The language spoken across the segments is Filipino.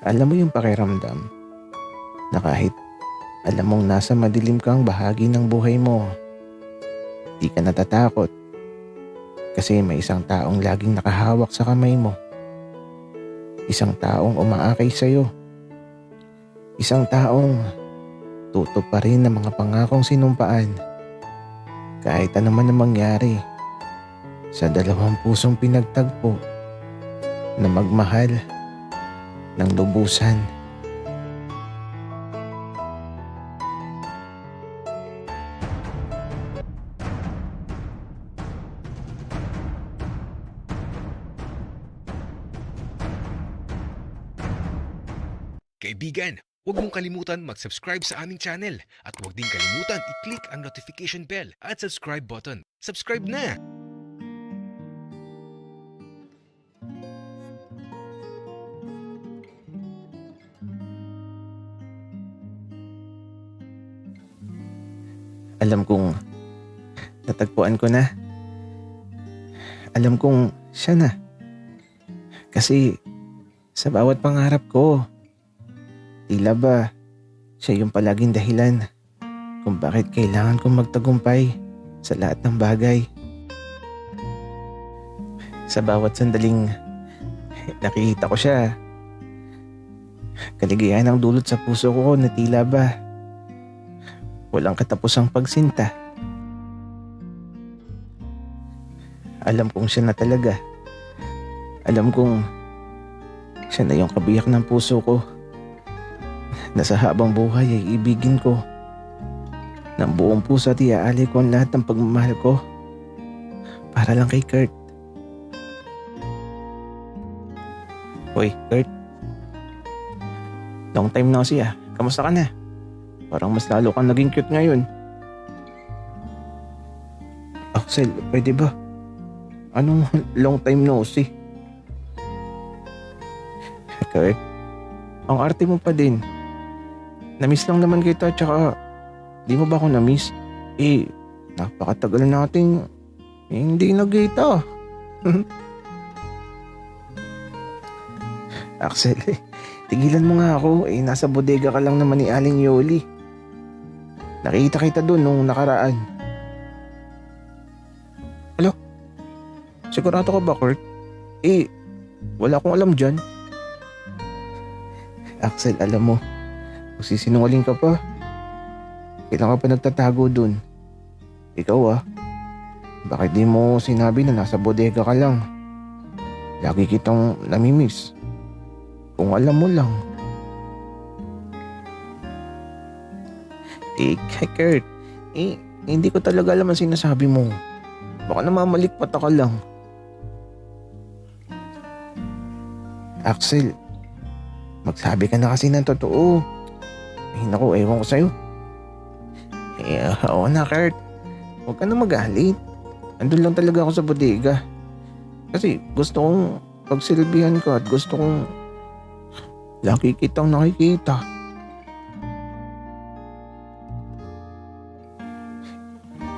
Alam mo yung pakiramdam na kahit alam mong nasa madilim kang bahagi ng buhay mo, di ka natatakot kasi may isang taong laging nakahawak sa kamay mo. Isang taong umaakay sa'yo. Isang taong tuto pa rin ng mga pangakong sinumpaan kahit ano man ang mangyari sa dalawang pusong pinagtagpo na magmahal ng lubusan. Kaibigan, huwag mong kalimutan mag-subscribe sa aming channel at huwag din kalimutan i-click ang notification bell at subscribe button. Subscribe na! Alam kong natagpuan ko na. Alam kong siya na. Kasi sa bawat pangarap ko, tila ba siya yung palaging dahilan kung bakit kailangan kong magtagumpay sa lahat ng bagay. Sa bawat sandaling nakikita ko siya, kaligayahan ang dulot sa puso ko na tila ba walang katapusang pagsinta. Alam kong siya na talaga. Alam kong siya na yung kabiyak ng puso ko na sa habang buhay ay ibigin ko ng buong puso at iaalay ko ang lahat ng pagmamahal ko para lang kay Kurt. Hoy, Kurt. Long time no see ah. Kamusta ka na? Parang mas lalo kang naging cute ngayon. Axel, pwede ba? Anong long time no see? Kurt, ang arte mo pa din. Namiss lang naman kita tsaka di mo ba ako namiss? Napakatagal nating hindi nagkita. Axel, tigilan mo nga ako. Nasa bodega ka lang naman ni Aling Yoli. Nakita kita doon nung nakaraan. Alo? Sigurado ka ba, Kurt? Wala akong alam dyan. Axel, alam mo, magsisinungaling ka pa. Kailan ka pa nagtatago dun? Ikaw bakit di mo sinabi na nasa bodega ka lang? Lagi kitang namimiss. Kung alam mo lang. Kurt, hindi ko talaga alam ang sinasabi mo. Baka namamalikpat ka lang. Axel, magsabi ka na kasi ng totoo. Naku, ewan ko sa'yo. Oo na, Kurt. Huwag ka na magalit. Andun lang talaga ako sa bodega. Kasi gusto kong pagsilbihan ka at gusto kong lagi kitang nakikita.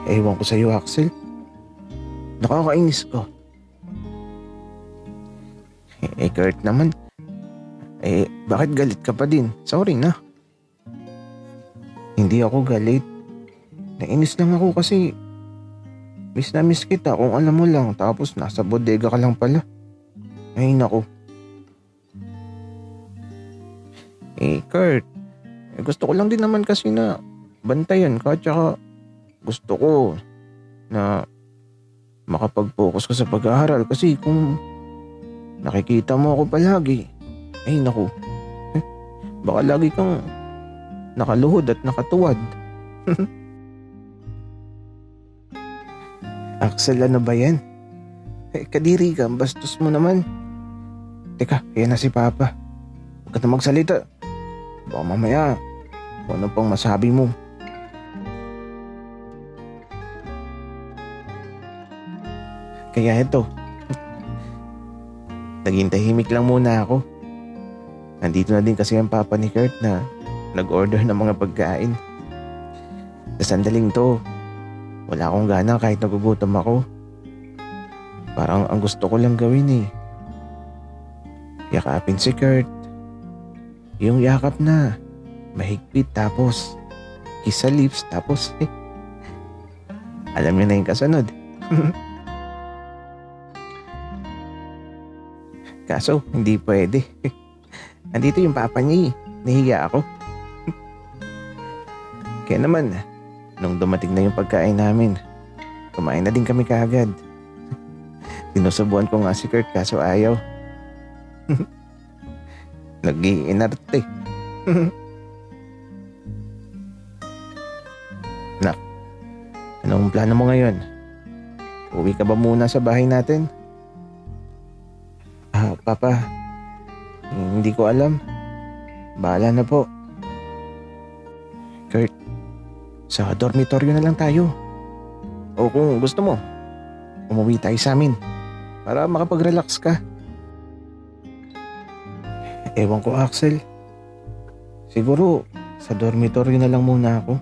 Ewan ko sa'yo, Axel. Nakakainis ka. Kurt naman. Bakit galit ka pa din? Sorry na. Hindi ako galit. Nainis lang ako kasi miss na miss kita kung alam mo lang tapos nasa bodega ka lang pala. Ay naku. Kurt. Gusto ko lang din naman kasi na bantayan ka tsaka gusto ko na makapag-focus ka sa pag-aaral kasi kung nakikita mo ako palagi, ay naku, baka lagi kang nakaluhod at nakatuwad. Axel, ano ba yan? Kadiri ka, bastos mo naman. Teka, yan na si Papa. Huwag ka na magsalita. Baka mamaya, kung ano pang masabi mo. Kaya ito, naging tahimik lang muna ako. Nandito na din kasi ang papa ni Kurt na nag-order ng mga pagkain. Sa sandaling to, wala akong gana kahit nagugutom ako. Parang ang gusto ko lang gawin yakapin si Kurt, Yung yakap na mahigpit tapos kiss sa lips tapos alam niyo na yung kasunod. Kaso hindi pwede. Andito yung papa niya eh. Nahiya ako. Kaya naman, nung dumating na yung pagkain namin, kumain na din kami kaagad. Sinusubuan ko nga si Kurt kaso ayaw. Nag-iinarte. Nak, anong plano mo ngayon? Uwi ka ba muna sa bahay natin? Papa, hindi ko alam. Bahala na po. Kurt, sa dormitoryo na lang tayo. O kung gusto mo, umuwi tayo sa amin para makapag-relax ka. Ewan ko, Axel. Siguro sa dormitoryo na lang muna ako.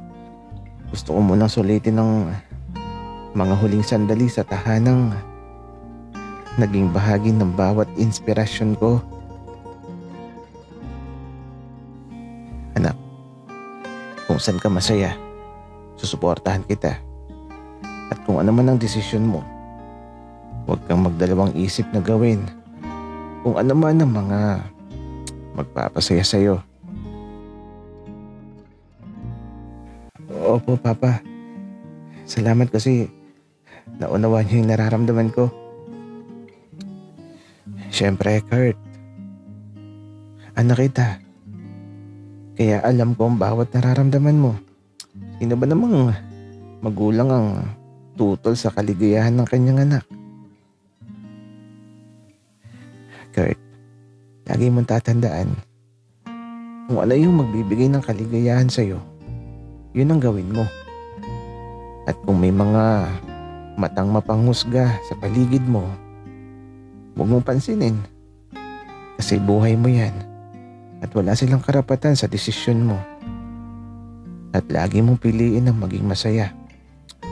Gusto ko munang sulitin ng mga huling sandali sa tahanang naging bahagi ng bawat inspirasyon ko. Anak, kung saan ka masaya, susuportahan kita. At kung ano man ang desisyon mo, huwag kang magdalawang isip na gawin kung ano man ang mga magpapasaya sa'yo. Opo, Papa. Salamat kasi naunawaan niyo yung nararamdaman ko. Siyempre, Kurt. Anak kita. Kaya alam ko ang bawat nararamdaman mo. Sino ba namang magulang ang tutol sa kaligayahan ng kanyang anak? Kurt, lagi mong tatandaan, kung ano yung magbibigay ng kaligayahan sa'yo, yun ang gawin mo. At kung may mga matang mapanghusga sa paligid mo, huwag mong pansinin. Kasi buhay mo yan at wala silang karapatan sa desisyon mo. At lagi mong piliin ang maging masaya,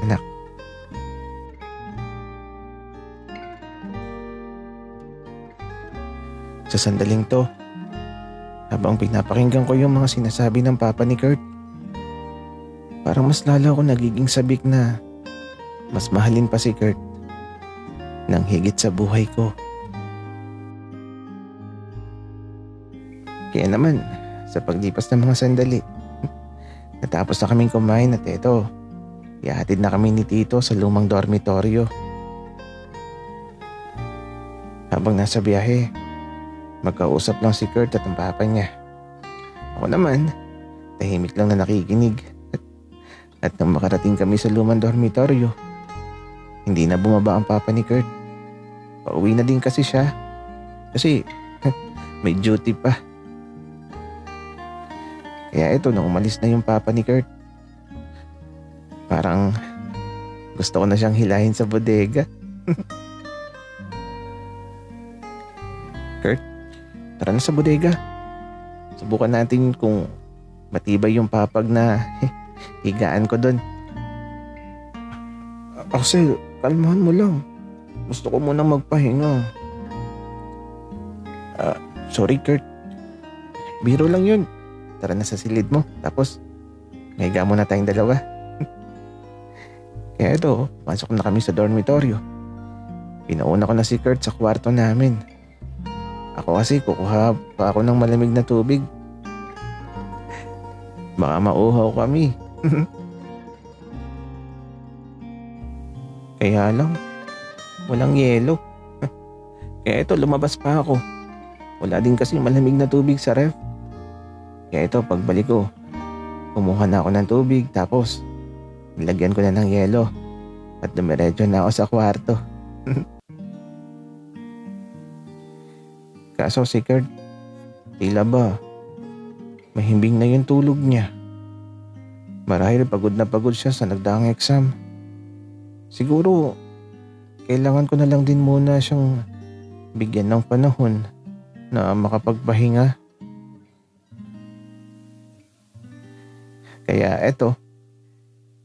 anak. Sa sandaling to, habang pinapakinggan ko yung mga sinasabi ng papa ni Kurt, parang mas lalo ako nagiging sabik na mas mahalin pa si Kurt nang higit sa buhay ko. Kaya naman, sa paglipas ng mga sandali, natapos na kaming kumain at eto, ihahatid na kami ni Tito sa lumang dormitoryo. Habang nasa biyahe, magkausap lang si Kurt at ang papa niya. Ako naman, tahimik lang na nakikinig. At nang makarating kami sa lumang dormitoryo, hindi na bumaba ang papa ni Kurt. Pauwi na din kasi siya. Kasi may duty pa. Kaya ito, nung umalis na yung papa ni Kurt, parang gusto ko na siyang hilahin sa bodega. Kurt, tara na sa bodega. Subukan natin kung matibay yung papag na higaan ko doon. Axel, kalmahan mo lang. Gusto ko munang magpahinga. Sorry Kurt. Biro lang yun. Tara na sa silid mo. Tapos, mahiga muna tayong dalawa. Kaya ito, pasok na kami sa dormitoryo. Pinauna ko na si Kurt sa kwarto namin. Ako kasi kukuha pa ako ng malamig na tubig. Baka mauhaw kami. Kaya lang, walang yelo. Kaya ito, lumabas pa ako. Wala din kasi malamig na tubig sa ref. Kaya ito, pagbalik ko, kumuha na ako ng tubig tapos nilagyan ko na ng yelo at dumiretso na ako sa kwarto. Kaso si Kurt, tila ba mahimbing na yung tulog niya. Marahil pagod na pagod siya sa nagdaang exam. Siguro, kailangan ko na lang din muna siyang bigyan ng panahon na makapagpahinga. Kaya eto,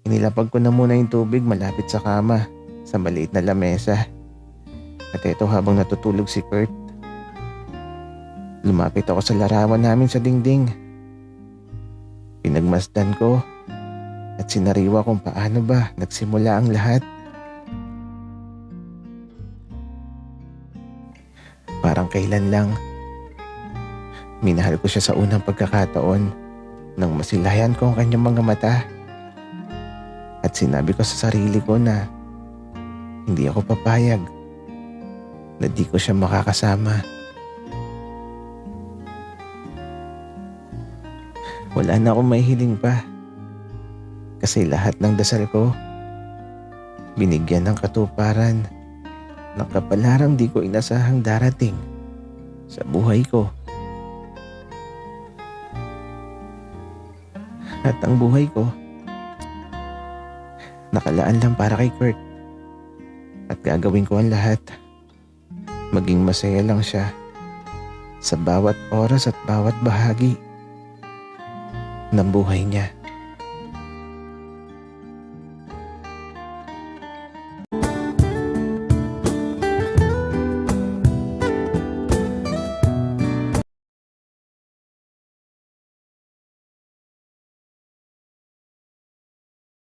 inilapag ko na muna yung tubig malapit sa kama sa maliit na lamesa. At eto, habang natutulog si Kurt, Lumapit ako sa larawan namin sa dingding. Pinagmasdan ko at sinariwa kung paano ba nagsimula ang lahat. Parang kailan lang. Minahal ko siya sa unang pagkakataon nang masilayan ko ang kanyang mga mata. At sinabi ko sa sarili ko na hindi ako papayag na di ko siya makakasama. Wala na akong mahihiling pa kasi lahat ng dasal ko binigyan ng katuparan ng kapalarang di ko inasahang darating sa buhay ko. At ang buhay ko nakalaan lang para kay Kurt at gagawin ko ang lahat. Maging masaya lang siya sa bawat oras at bawat bahagi ng buhay niya.